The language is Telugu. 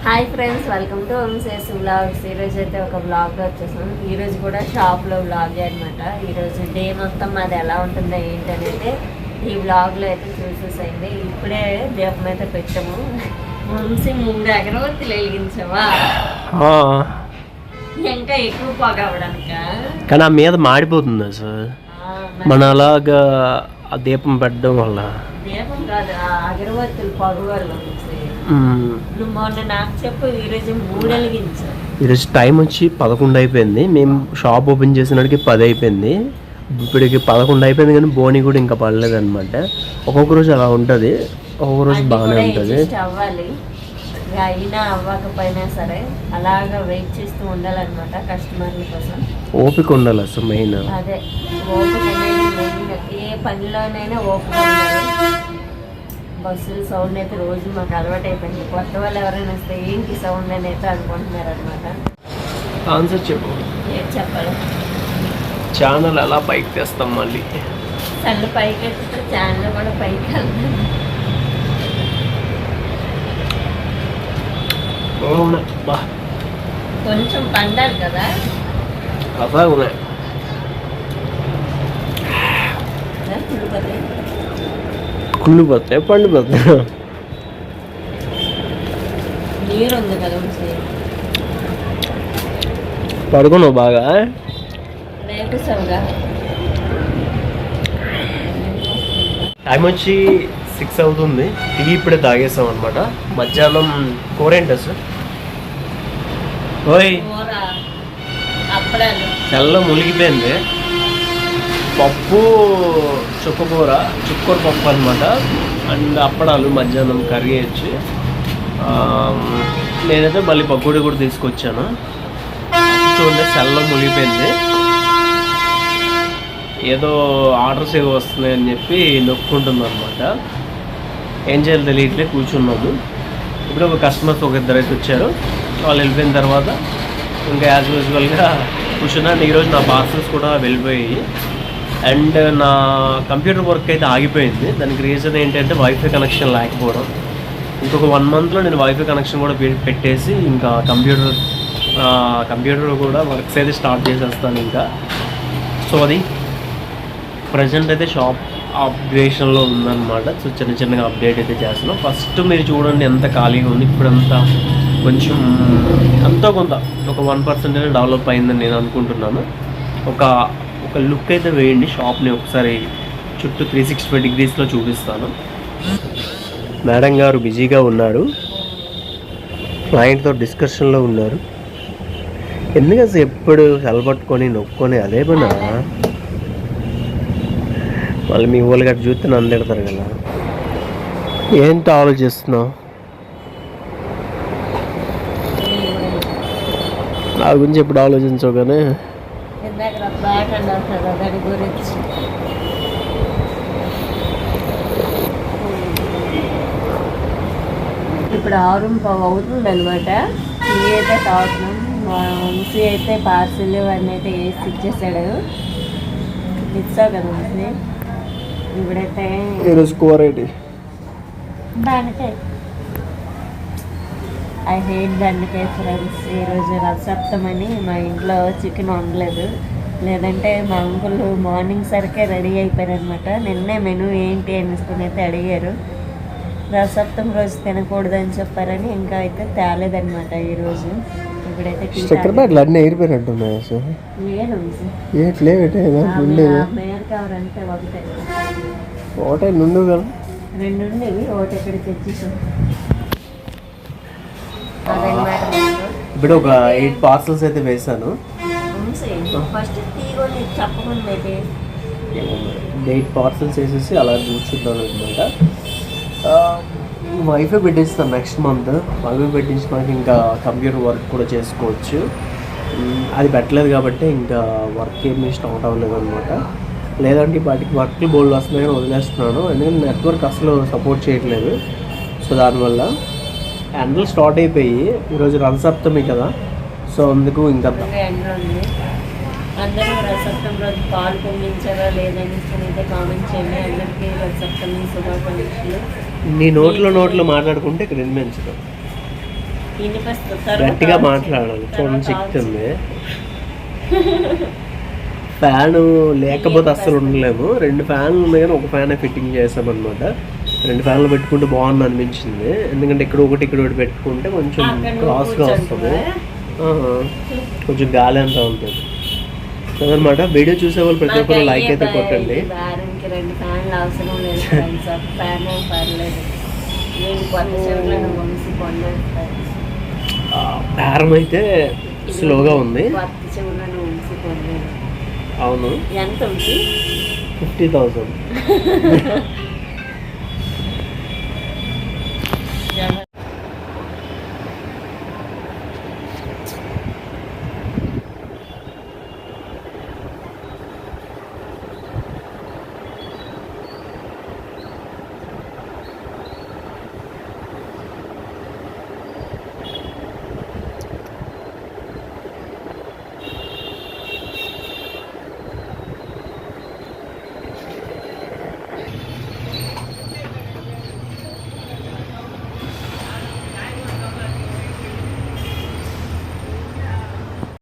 Hi friends, welcome to Vamshi's vlogs. ఈరోజు అయితే ఒక వ్లాగ్లో వచ్చేసాం. ఈరోజు కూడా షాప్లో వ్లాగే అనమాట. ఈరోజు డే మొత్తం అది ఎలా ఉంటుందో ఏంటనేది ఈ వ్లాగ్లో అయితే చూసేసేయండి. ఇప్పుడే దీపం అయితే పెట్టాము. వంశీ 3 అగరవత్తులు వెలిగించావా? ఇంకా ఎక్కువ పొగ అవ్వడానిక? కానీ ఆ మీద మాడిపోతుంది సార్. మన అలాగా ఆ దీపం పెట్టడం వల్ల దీపం కాదు, ఆ అగరవత్తులు పొగ వల్ల. నువ్వు మొన్న నాకు చెప్పు, ఈరోజు 3 వెలిగించావు. ఈరోజు టైం వచ్చి 11 అయిపోయింది. మేము షాప్ ఓపెన్ చేసినడికి 10 అయిపోయింది. ఇప్పటికి 11 అయిపోయింది, కానీ బోని కూడా ఇంకా పడలేదు అనమాట. ఒక్కొక్క రోజు అలా ఉంటుంది, ఒక్కొక్క రోజు బాగానే ఉంటుంది. అవ్వాలి, అయినా అవ్వకపోయినా సరే అలాగా వెయిట్ చేస్తూ ఉండాలన్నమాట కస్టమర్ల కోసం. ఓపిక ఉండాలి అసలు మెయిన్. అదే ఓపిక అనేది మెయిన్. ఏ పనిలోనైనా ఓపిక ఉండాలి. బస్సులు సౌండ్ అయితే రోజు మాకు అలవాటు అయిపోయింది. కొత్త వాళ్ళు ఎవరైనా వస్తే ఏంటి సౌండ్ అని అయితే అనుకుంటున్నారు అనమాట. ఆన్సర్ చెప్పు. ఏం చెప్పాలి? ఛానల్ అలా పైకి తెస్తాం, మళ్ళీ సన్ను పైకి ఎత్తితే ఛానల్ కూడా పైకి వెళ్తాం. కొంచెం పండాలి కదా. కుళ్ళిపోతాయి, పండిపోతాయి. నీరు ఉంది కదా. పడుకున్నావు బాగా. టైం వచ్చి 6 అవుతుంది. టీ ఇప్పుడే తాగేసాం అనమాట. మధ్యాహ్నం కూర ఏంటి సార్? ఓయ్ తెల్ల మునిగిపోయింది. పప్పు చుక్కకూర పప్పు అనమాట. అండ్ అప్పడాలు మధ్యాహ్నం కర్రీ వచ్చి. నేనైతే మళ్ళీ పకోడీ కూడా తీసుకొచ్చాను. చూడండి సెల్లో మునిగిపోయింది. ఏదో ఆర్డర్స్ ఏవో వస్తున్నాయని చెప్పి నొక్కుంటుంది అనమాట. ఏం చేయాలి తెలియట్లే, కూర్చున్నాము. ఇప్పుడు ఒక కస్టమర్స్ ఒక 2 అయితే వచ్చారు. వాళ్ళు వెళ్ళిపోయిన తర్వాత ఇంకా యాజ్ యూజువల్గా కూర్చున్నాను. ఈరోజు నా పార్సల్స్ కూడా వెళ్ళిపోయాయి. అండ్ నా కంప్యూటర్ వర్క్ అయితే ఆగిపోయింది. దానికి రీజన్ ఏంటంటే వైఫై కనెక్షన్ లేకపోవడం. ఇంకొక 1 మంత్లో నేను వైఫై కనెక్షన్ కూడా పెట్టేసి ఇంకా కంప్యూటర్ కూడా వర్క్స్ అయితే స్టార్ట్ చేసేస్తాను ఇంకా. సో అది ప్రజెంట్ అయితే షాప్ అప్గ్రేషన్లో ఉందన్నమాట. సో చిన్నగా అప్డేట్ అయితే చేస్తున్నాం. ఫస్ట్ మీరు చూడండి ఎంత ఖాళీగా ఉంది. ఇప్పుడంతా కొంచెం కొంత ఒక 1% డెవలప్ అయిందని నేను అనుకుంటున్నాను. ఒక లుక్ అయితే వేయండి షాప్ని ఒకసారి. చుట్టూ 360 డిగ్రీస్లో చూపిస్తాను. మేడం గారు బిజీగా ఉన్నారు, క్లయింట్తో డిస్కషన్లో ఉన్నారు. ఎందుకంటే ఎప్పుడు సెలబట్టుకొని నొక్కొని అదే పనా. మళ్ళీ మీ ఊళ్ళో గట్ట చూస్తే నన్ను తిడతారు కదా. ఏంటి ఆలోచిస్తున్నావు? నా గురించి ఎప్పుడు ఆలోచించవు కానీ ఇప్పుడు 6:15 అవుతుంది అనమాట. టీ అయితే తాగుతున్నాం. వంశీ అయితే పార్సిల్ అన్నీ అయితే వేసి ఇచ్చేసాడు. ఇచ్చావు కదా వంశీ. ఇప్పుడైతే ఈరోజు కూర ఏంటి? బెండకాయ. ఐ హేట్ బెండకాయ ఫ్రెండ్స్. ఈరోజు రసప్తమని మా ఇంట్లో చికెన్ వండలేదు. లేదంటే మా అంకుల్ మార్నింగ్ సరికే రెడీ అయిపోయారు అనమాట. నిన్నే మెను ఏంటి అనేసుకుని అయితే అడిగారు. రసప్తం రోజు తినకూడదని చెప్పారని ఇంకా అయితే తేలేదనమాట ఈరోజు. ఇప్పుడైతే మేరకవరంటే ఒకటే 2 ఉండేవి, ఒకటి ఎక్కడికి తెచ్చేసాం. ఇప్పుడు ఒక 8 పార్సల్స్ అయితే వేసాను. ఫస్ట్ తీగొని చెప్పకుండా 8 పార్సల్స్ వేసేసి అలా కూర్చుంటాను అనమాట. వైఫై పెట్టిస్తాను నెక్స్ట్ మంత్. వైఫై పెట్టించినాక ఇంకా కంప్యూటర్ వర్క్ కూడా చేసుకోవచ్చు. అది పెట్టలేదు కాబట్టి ఇంకా వర్క్ ఏమీ స్టార్ట్ అవ్వలేదు అనమాట. లేదంటే వాటికి వర్క్లు బోల్డ్ వస్తున్నాయని వదిలేస్తున్నాను. ఎందుకంటే నెట్వర్క్ అసలు సపోర్ట్ చేయట్లేదు. సో దానివల్ల ఎండలు స్టార్ట్ అయిపోయి ఈరోజు రథసప్తమి కదా. సో అందుకు ఇంకా అందరూ రథసప్తమి రోజు పాలు పొంగించారా లేదని అయితే కామెంట్ చేయండి. అందరికీ రథసప్తమి శుభాకాంక్షలు. నీ నోట్లో మాట్లాడుకుంటే ఇక్కడ వినిపించదు. వినిపిస్తుంది గట్టిగా మాట్లాడాలి, చూడండి చిక్తుంది. ఫ్యాను లేకపోతే అస్సలు ఉండలేము. 2 ఫ్యాన్లు ఉన్నాయి కానీ ఒక ఫ్యానే ఫిట్టింగ్ చేసామన్నమాట. 2 ఫ్యాన్లు పెట్టుకుంటే బాగుంది అనిపించింది, ఎందుకంటే ఇక్కడ ఒకటి పెట్టుకుంటే కొంచెం క్రాస్గా వస్తుంది, కొంచెం గాలి అంతా ఉంటుంది అదనమాట. వీడియో చూసే వాళ్ళు ప్రతి ఒక్కరు లైక్ అయితే కొట్టండి. వారానికి 2 ఫ్యాన్లు అవసరం లేదు ఫ్రెండ్స్, ఒక ఫ్యాన్ పర్లేదు. నేను కొత్త చెవులను వంశీ కొన్నాను. బేరం అయితే స్లోగా ఉంది. కొత్త చెవులను వంశీ కొన్నాను. అవును, ఎంత ఉంది? 50,000.